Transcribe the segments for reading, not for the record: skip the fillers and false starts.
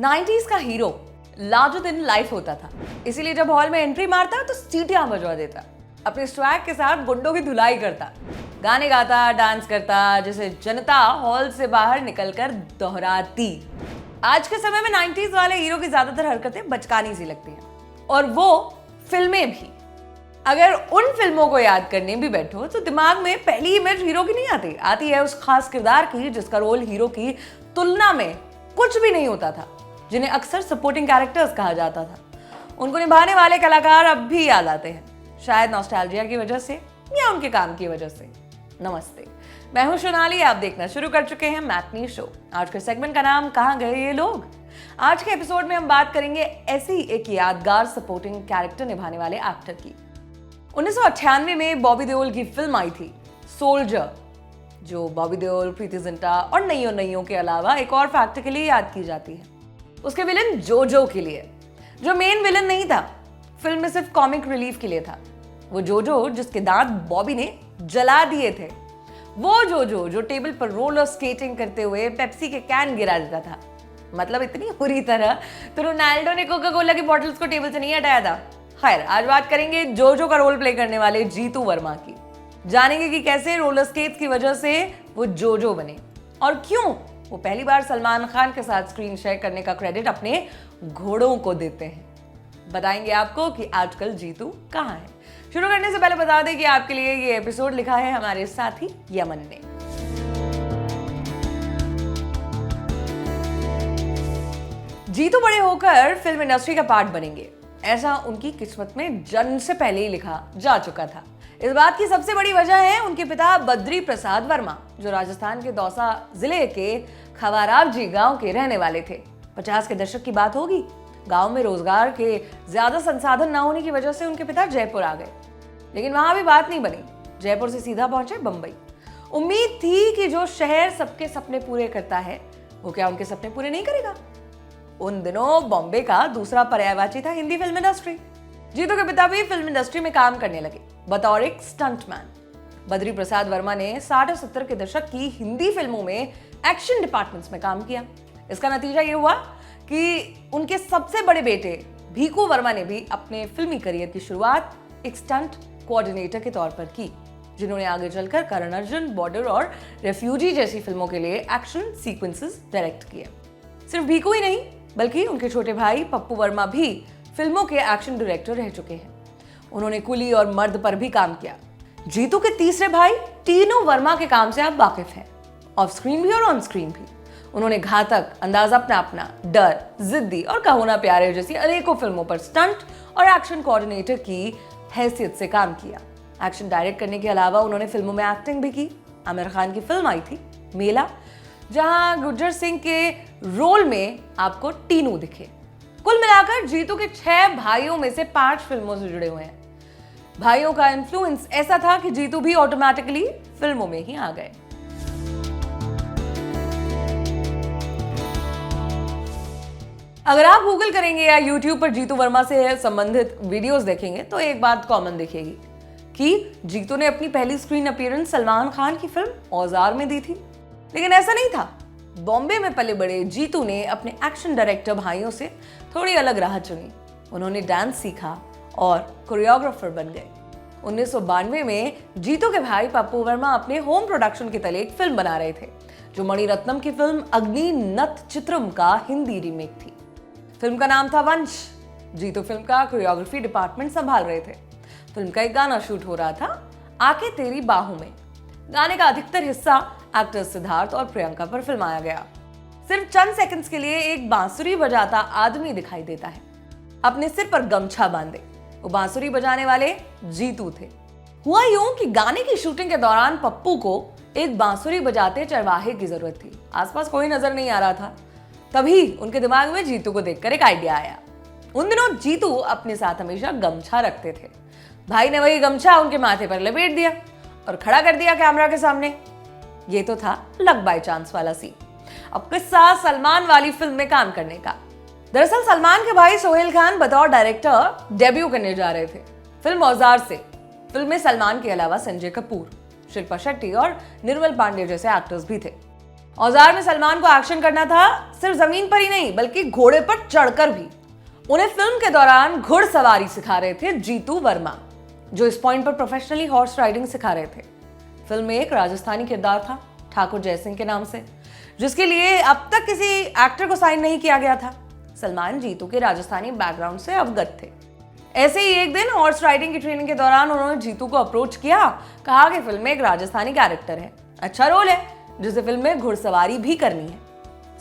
90s का hero larger than life होता था, इसीलिए जब हॉल में एंट्री मारता तो सीटियां बजवा देता, अपने स्वैग के साथ गुंडों की धुलाई करता, गाने गाता, डांस करता, जिसे जनता हॉल से बाहर निकलकर दोहराती। आज के समय में 90s वाले हीरो की ज्यादातर हरकतें बचकानी सी लगती हैं, और वो फिल्में भी। अगर उन फिल्मों को याद करने भी बैठो तो दिमाग में पहली इमेज हीरो की नहीं आती है उस खास किरदार की जिसका रोल हीरो की तुलना में कुछ भी नहीं होता था, जिन्हें अक्सर सपोर्टिंग कैरेक्टर्स कहा जाता था। उनको निभाने वाले कलाकार अब भी याद आते हैं, शायद नॉस्टैल्जिया की वजह से या उनके काम की वजह से। नमस्ते, मैं हूं सोनाली, आप देखना शुरू कर चुके हैं मैटनी शो। आज के सेगमेंट का नाम कहां गए ये लोग। आज के एपिसोड में हम बात करेंगे ऐसी एक यादगार सपोर्टिंग कैरेक्टर निभाने वाले एक्टर की। 1998 में बॉबी देओल की फिल्म आई थी सोल्जर, जो बॉबी देओल, प्रीति जिंटा और नैयों के अलावा एक और फैक्टर के लिए याद की जाती है, उसके विलन जोजो के लिए, जो मेन विलन नहीं था, फिल्म में सिर्फ कॉमिक रिलीफ के लिए था। वो जोजो जिसके दांत बॉबी ने जला दिए थे, वो जोजो जो टेबल पर रोलर स्केटिंग करते हुए पेप्सी के कैन गिरा देता था। मतलब इतनी बुरी तरह तो रोनाल्डो ने कोका कोला की बॉटल्स को टेबल से नहीं हटाया था। खैर, आज बात करेंगे जोजो का रोल प्ले करने वाले जीतू वर्मा की। जानेंगे कि कैसे रोलर स्केट्स की वजह से वो जोजो बने और क्यों वो पहली बार सलमान खान के साथ स्क्रीन शेयर करने का क्रेडिट अपने घोड़ों को देते हैं। बताएंगे आपको कि आजकल जीतू कहाँ है। शुरू करने से पहले बता दें कि आपके लिए ये एपिसोड लिखा है हमारे साथी यमन ने। जीतू बड़े होकर फिल्म इंडस्ट्री का पार्ट बनेंगे, ऐसा उनकी किस्मत में जन्म से पहले ही लिखा जा चुका था। इस बात की सबसे बड़ी वजह है उनके पिता बद्री प्रसाद वर्मा, जो राजस्थान के दौसा जिले के खवारावजी गांव के रहने वाले थे। 50 के दशक की बात होगी। गांव में रोजगार के ज्यादा संसाधन न होने की वजह से उनके पिता जयपुर आ गए, लेकिन वहां भी बात नहीं बनी। जयपुर से सीधा पहुंचे बंबई। उम्मीद थी कि जो शहर सबके सपने पूरे करता है, वो क्या उनके सपने पूरे नहीं करेगा। उन दिनों बॉम्बे का दूसरा पर्यायवाची था हिंदी फिल्म इंडस्ट्री। जीतू के पिता भी फिल्म इंडस्ट्री में काम करने लगे बतौर एक स्टंटमैन। बद्री प्रसाद वर्मा ने 60 और 70 के दशक की हिंदी फिल्मों में एक्शन डिपार्टमेंट्स में काम किया। इसका नतीजा ये हुआ कि उनके सबसे बड़े बेटे भीकू वर्मा ने भी अपने फिल्मी करियर की शुरुआत एक स्टंट कोऑर्डिनेटर के तौर पर की, जिन्होंने आगे चलकर करण अर्जुन, बॉर्डर और रेफ्यूजी जैसी फिल्मों के लिए एक्शन सीक्वेंसेस डायरेक्ट किए। सिर्फ भीकू ही नहीं, बल्कि उनके छोटे भाई पप्पू वर्मा भी फिल्मों के एक्शन डायरेक्टर रह चुके हैं। उन्होंने कुली और मर्द पर भी काम किया। जीतू के तीसरे भाई टीनू वर्मा के काम से आप वाकिफ हैं, ऑफ स्क्रीन भी और ऑन स्क्रीन भी। उन्होंने घातक, अंदाज अपना अपना, डर, जिद्दी और कहो ना प्यारे जैसी अनेकों फिल्मों पर स्टंट और एक्शन कोऑर्डिनेटर की हैसियत से काम किया। एक्शन डायरेक्ट करने के अलावा उन्होंने फिल्मों में एक्टिंग भी की। आमिर खान की फिल्म आई थी मेला, जहां गुर्जर सिंह के रोल में आपको टीनू दिखे। कुल मिलाकर जीतू के 6 भाइयों में से 5 फिल्मों से जुड़े हुए हैं। भाइयों का इन्फ्लुएंस ऐसा था कि जीतू भी ऑटोमेटिकली फिल्मों में ही आ गए। अगर आप गूगल करेंगे या यूट्यूब पर जीतू वर्मा से संबंधित वीडियोस देखेंगे तो एक बात कॉमन दिखेगी कि जीतू ने अपनी पहली स्क्रीन अपीयरेंस सलमान खान की फिल्म औजार में दी थी। लेकिन ऐसा नहीं था। बॉम्बे में पले बड़े जीतू ने अपने एक्शन डायरेक्टर भाइयों से थोड़ी अलग राह चुनी। उन्होंने डांस सीखा और कोरियोग्राफर बन गए। 1992 में जीतू के भाई पप्पू वर्मा अपने होम प्रोडक्शन के तले एक फिल्म बना रहे थे, जो मणिरत्नम की फिल्म अग्नि नथ चित्रम का हिंदी रीमेक थी। फिल्म का नाम था वंश। जीतू फिल्म का कोरियोग्राफी डिपार्टमेंट संभाल रहे थे। फिल्म का एक गाना शूट हो रहा था, आके तेरी बाहों में। गाने का अधिकतर हिस्सा एक्टर सिद्धार्थ और प्रियंका पर फिल्माया गया। सिर्फ चंद सेकंड्स के लिए एक बांसुरी बजाता आदमी दिखाई देता है, अपने सिर पर गमछा बांधे। वो बांसुरी बजाने वाले जीतू थे। हुआ यूं कि गाने की शूटिंग के दौरान पप्पू को एक बांसुरी बजाते चरवाहे की जरूरत थी। आसपास कोई नजर नहीं आ रहा था। तभी उनके दिमाग में जीतू को देखकर एक आइडिया आया। उन दिनों जीतू अपने साथ हमेशा गमछा रखते थे। भाई ने वही गमछा उनके माथे पर लपेट दिया और खड़ा कर दिया कैमरा के सामने। ये तो था लक बाय चांस वाला सीन। अब किस्सा सलमान वाली फिल्म में काम करने का। दरअसल सलमान के भाई सोहेल खान बतौर डायरेक्टर डेब्यू करने जा रहे थे फिल्म औजार से। फिल्म में सलमान के अलावा संजय कपूर, शिल्पा शेट्टी और निर्मल पांडे जैसे एक्टर्स भी थे। औजार में सलमान को एक्शन करना था, सिर्फ जमीन पर ही नहीं बल्कि घोड़े पर चढ़कर भी। उन्हें फिल्म के दौरान घुड़सवारी सिखा रहे थे जीतू वर्मा, जो इस पॉइंट पर प्रोफेशनली हॉर्स राइडिंग सिखा रहे थे। फिल्म में एक राजस्थानी किरदार था ठाकुर जयसिंह के नाम से, जिसके लिए अब तक किसी एक्टर को साइन नहीं किया गया था। सलमान जीतू के राजस्थानी बैकग्राउंड से अवगत थे। ऐसे ही एक दिन हॉर्स राइडिंग की ट्रेनिंग के दौरान उन्होंने जीतू को अप्रोच किया, कहा कि फिल्म में एक राजस्थानी कैरेक्टर है, अच्छा रोल है, जिसे फिल्म में घुड़सवारी भी करनी है।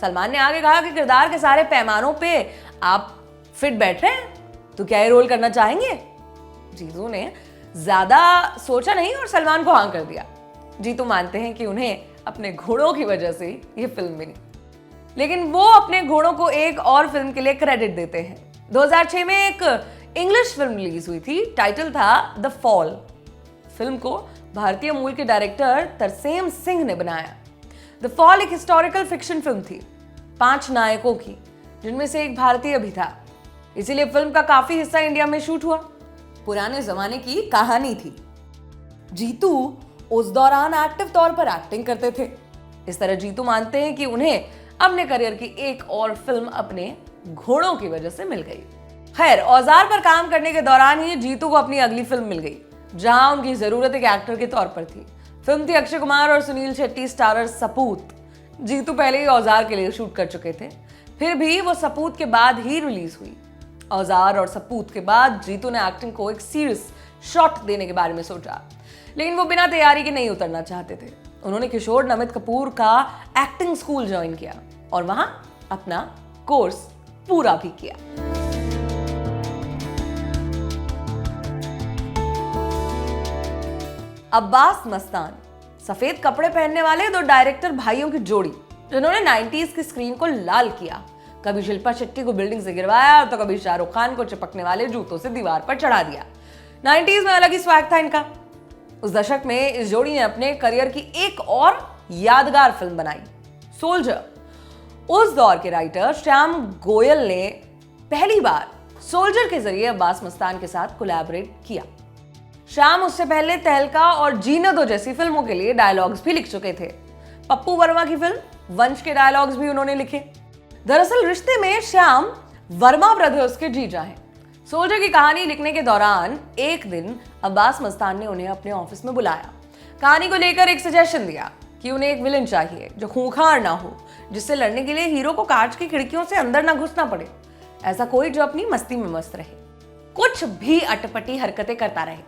सलमान ने आगे कहा कि किरदार के सारे पैमानों पे आप फिट बैठ रहे हैं, तो क्या ये रोल करना चाहेंगे? जीतू ने ज्यादा सोचा नहीं और सलमान को हाँ कर दिया। जीतू मानते हैं कि उन्हें अपने घोड़ों की वजह से ये फिल्म मिली, लेकिन वो अपने घोड़ों को एक और फिल्म के लिए क्रेडिट देते हैं। 2006 में एक इंग्लिश फिल्म रिलीज हुई थी, टाइटल था द फॉल। फिल्म को भारतीय मूल के डायरेक्टर तरसेम सिंह ने बनाया। द फॉल एक हिस्टोरिकल फिक्शन फिल्म थी 5 नायकों की, जिनमें से एक भारतीय भी था, इसीलिए फिल्म का काफी हिस्सा इंडिया में शूट हुआ। पुराने जमाने की कहानी थी। जीतू उस दौरान एक्टिव तौर पर एक्टिंग करते थे। इस तरह जीतू मानते हैं कि उन्हें अपने करियर की एक और फिल्म अपने घोड़ों की वजह से मिल गई। खैर, औजार पर काम करने के दौरान ही जीतू को अपनी अगली फिल्म मिल गई, जहां उनकी जरूरत एक एक्टर के तौर पर थी। फिल्म थी अक्षय कुमार और सुनील शेट्टी स्टारर सपूत। जीतू पहले ही औजार के लिए शूट कर चुके थे, फिर भी वो सपूत के बाद ही रिलीज हुई। औजार और सपूत के बाद जीतू ने एक्टिंग को एक सीरियस शॉट देने के बारे में सोचा, लेकिन वो बिना तैयारी के नहीं उतरना चाहते थे। उन्होंने किशोर नमित कपूर का एक्टिंग स्कूल ज्वाइन किया और वहां अपना कोर्स पूरा भी किया। अब्बास मस्तान, सफेद कपड़े पहनने वाले 2 डायरेक्टर भाइयों की जोड़ी, जिन्होंने 90s की स्क्रीन को लाल किया। कभी शिल्पा शेट्टी को बिल्डिंग से गिरवाया तो कभी शाहरुख खान को चिपकने वाले जूतों से दीवार पर चढ़ा दिया। 90s में अलग ही स्वैग था इनका। उस दशक में इस जोड़ी ने अपने करियर की एक और यादगार फिल्म बनाई, सोल्जर। उस दौर के राइटर श्याम गोयल ने पहली बार सोल्जर के जरिए अब्बास मस्तान के साथ कोलैबोरेट किया। श्याम उससे पहले तहलका और जीना दो जैसी फिल्मों के लिए डायलॉग्स भी लिख चुके थे। पप्पू वर्मा की फिल्म वंश के डायलॉग्स भी उन्होंने लिखे। दरअसल रिश्ते में श्याम वर्मा ब्रदर्स के जीजा हैं। सोल्जर की कहानी लिखने के दौरान एक दिन अब्बास मस्तान ने उन्हें अपने ऑफिस में बुलाया। कहानी को लेकर एक सजेशन दिया कि उन्हें एक विलन चाहिए जो खूंखार ना हो, जिससे लड़ने के लिए हीरो को कांच की खिड़कियों से अंदर ना घुसना पड़े। ऐसा कोई जो अपनी मस्ती में मस्त रहे, कुछ भी अटपटी हरकतें करता रहे।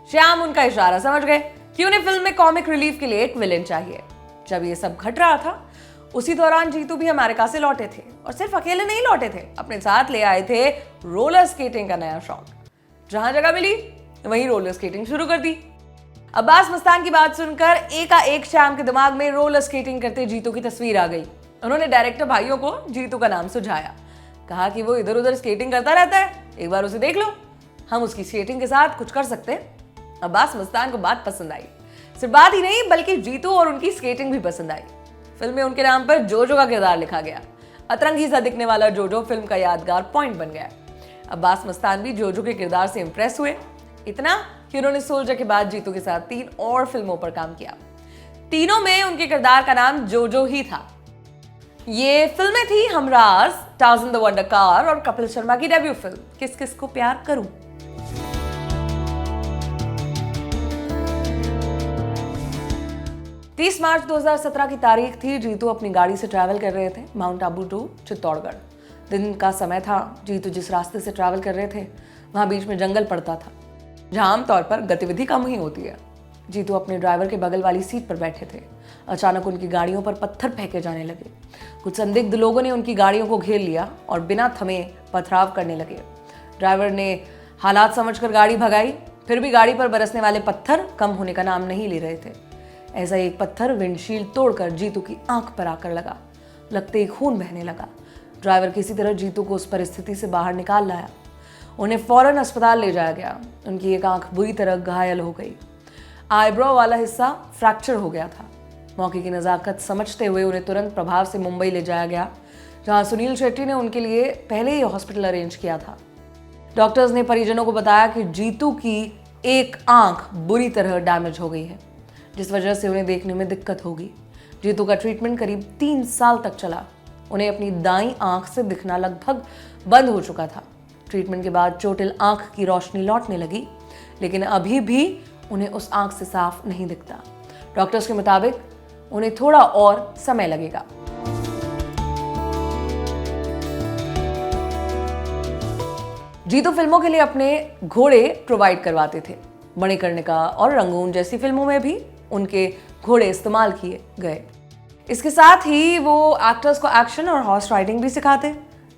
श्याम उनका इशारा समझ गए कि उन्हें फिल्म में कॉमिक रिलीफ के लिए एक विलेन चाहिए। जब ये सब घट रहा था, उसी दौरान जीतू भी अमेरिका से लौटे थे और सिर्फ अकेले नहीं लौटे थे, अपने साथ ले आए थे रोलर स्केटिंग का नया शौक। जहां जगह मिली वहीं रोलर स्केटिंग शुरू कर दी। अब्बास मस्तान की बात सुनकर एकाएक श्याम के दिमाग में रोलर स्केटिंग करते जीतू की तस्वीर आ गई। उन्होंने डायरेक्टर भाइयों को जीतू का नाम सुझाया, कहा कि वो इधर उधर स्केटिंग करता रहता है, एक बार उसे देख लो, हम उसकी स्केटिंग के साथ कुछ कर सकते हैं। अब्बास मस्तान को बात पसंद आई। सिर्फ बात ही नहीं बल्कि जीतू और उनकी स्केटिंग भी पसंद आई। फिल्म में उनके नाम पर जोजो का किरदार लिखा गया। अतरंगी सा दिखने वाला जोजो फिल्म का यादगार पॉइंट बन गया। अब्बास मस्तान भी जोजो के किरदार से इंप्रेस हुए, इतना कि उन्होंने सोल्जर के बाद जीतू के साथ 3 और फिल्मों पर काम किया। तीनों में उनके किरदार का नाम जोजो ही था। ये फिल्में थी Humraaz, Tarzan the wonder car और कपिल शर्मा की डेब्यू फिल्म किस किस को प्यार करूं। 30 मार्च 2017 की तारीख थी। जीतू अपनी गाड़ी से ट्रैवल कर रहे थे माउंट आबू टू चित्तौड़गढ़। दिन का समय था। जीतू जिस रास्ते से ट्रैवल कर रहे थे वहां बीच में जंगल पड़ता था, जहां आमतौर पर गतिविधि कम ही होती है। जीतू अपने ड्राइवर के बगल वाली सीट पर बैठे थे। अचानक उनकी गाड़ियों पर पत्थर फेंके जाने लगे। कुछ संदिग्ध लोगों ने उनकी गाड़ियों को घेर लिया और बिना थमे पथराव करने लगे। ड्राइवर ने हालात समझकर गाड़ी भगाई, फिर भी गाड़ी पर बरसने वाले पत्थर कम होने का नाम नहीं ले रहे थे। ऐसा एक पत्थर विंडशील्ड तोड़कर जीतू की आंख पर आकर लगा। लगते ही खून बहने लगा। ड्राइवर किसी तरह जीतू को उस परिस्थिति से बाहर निकाल लाया। उन्हें फौरन अस्पताल ले जाया गया। उनकी एक आंख बुरी तरह घायल हो गई। आईब्रो वाला हिस्सा फ्रैक्चर हो गया था। मौके की नज़ाकत समझते हुए उन्हें तुरंत प्रभाव से मुंबई ले जाया गया, जहां सुनील शेट्टी ने उनके लिए पहले ही हॉस्पिटल अरेंज किया था। डॉक्टर्स ने परिजनों को बताया कि जीतू की एक आंख बुरी तरह डैमेज हो गई है, जिस वजह से उन्हें देखने में दिक्कत होगी। जीतू का ट्रीटमेंट करीब 3 साल तक चला। उन्हें अपनी दाईं आंख से दिखना लगभग बंद हो चुका था। ट्रीटमेंट के बाद चोटिल आंख की रोशनी लौटने लगी, लेकिन अभी भी उन्हें उस आंख से साफ नहीं दिखता। डॉक्टर्स के मुताबिक उन्हें थोड़ा और समय लगेगा। जीतू फिल्मों के लिए अपने घोड़े प्रोवाइड करवाते थे। मणिकर्णिका और रंगून जैसी फिल्मों में भी उनके घोड़े इस्तेमाल किए गए। इसके साथ ही वो एक्टर्स को एक्शन और हॉर्स राइडिंग भी सिखाते।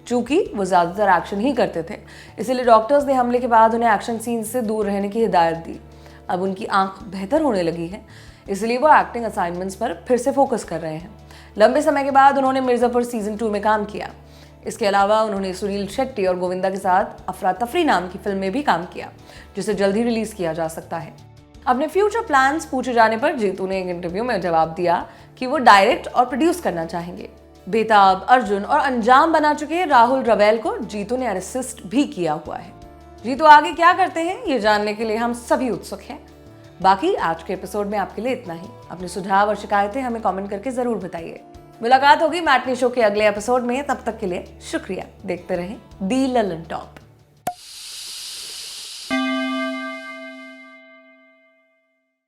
चूंकि वो ज्यादातर एक्शन ही करते थे, इसलिए डॉक्टर्स ने हमले के बाद उन्हें एक्शन सीन से दूर रहने की हिदायत दी। अब उनकी आंख बेहतर होने लगी है, इसलिए वो एक्टिंग असाइनमेंट्स पर फिर से फोकस कर रहे हैं। लंबे समय के बाद उन्होंने मिर्जापुर सीजन 2 में काम किया। इसके अलावा उन्होंने सुनील शेट्टी और गोविंदा के साथ अफरा तफरी नाम की फिल्म में भी काम किया, जिसे जल्द ही रिलीज किया जा सकता है। अपने फ्यूचर प्लान्स पूछे जाने पर जीतू ने एक इंटरव्यू में जवाब दिया कि वो डायरेक्ट और प्रोड्यूस करना चाहेंगे। बेताब, अर्जुन और अंजाम बना चुके राहुल रवेल को जीतू ने असिस्ट भी किया हुआ है। जीतू आगे क्या करते हैं, ये जानने के लिए हम सभी उत्सुक हैं। बाकी आज के एपिसोड में आपके लिए इतना ही। अपने सुझाव और शिकायतें हमें कमेंट करके जरूर बताइए। मुलाकात होगी मैटनी शो के अगले एपिसोड में। तब तक के लिए शुक्रिया। देखते रहें दी ललन टॉप।